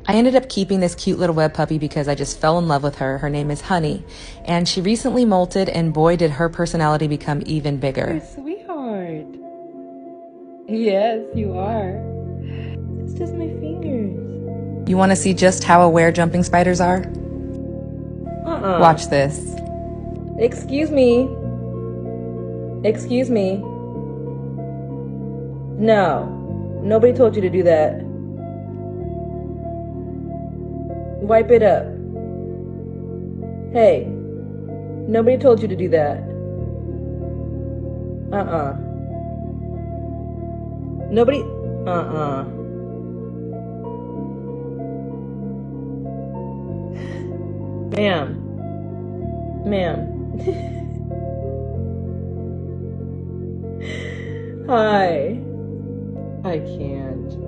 I ended up keeping this cute little web puppy because I just fell in love with her. Her name is Honey, and she recently molted, and boy, did her personality become even bigger. Sweetheart. Yes, you are. It's just my fingers. You want to see just how aware jumping spiders are? Watch this. Excuse me. Excuse me. No. Nobody told you to do that. Wipe it up. Hey. Nobody told you to do that. Nobody. Ma'am. Ma'am. Hi. I can't.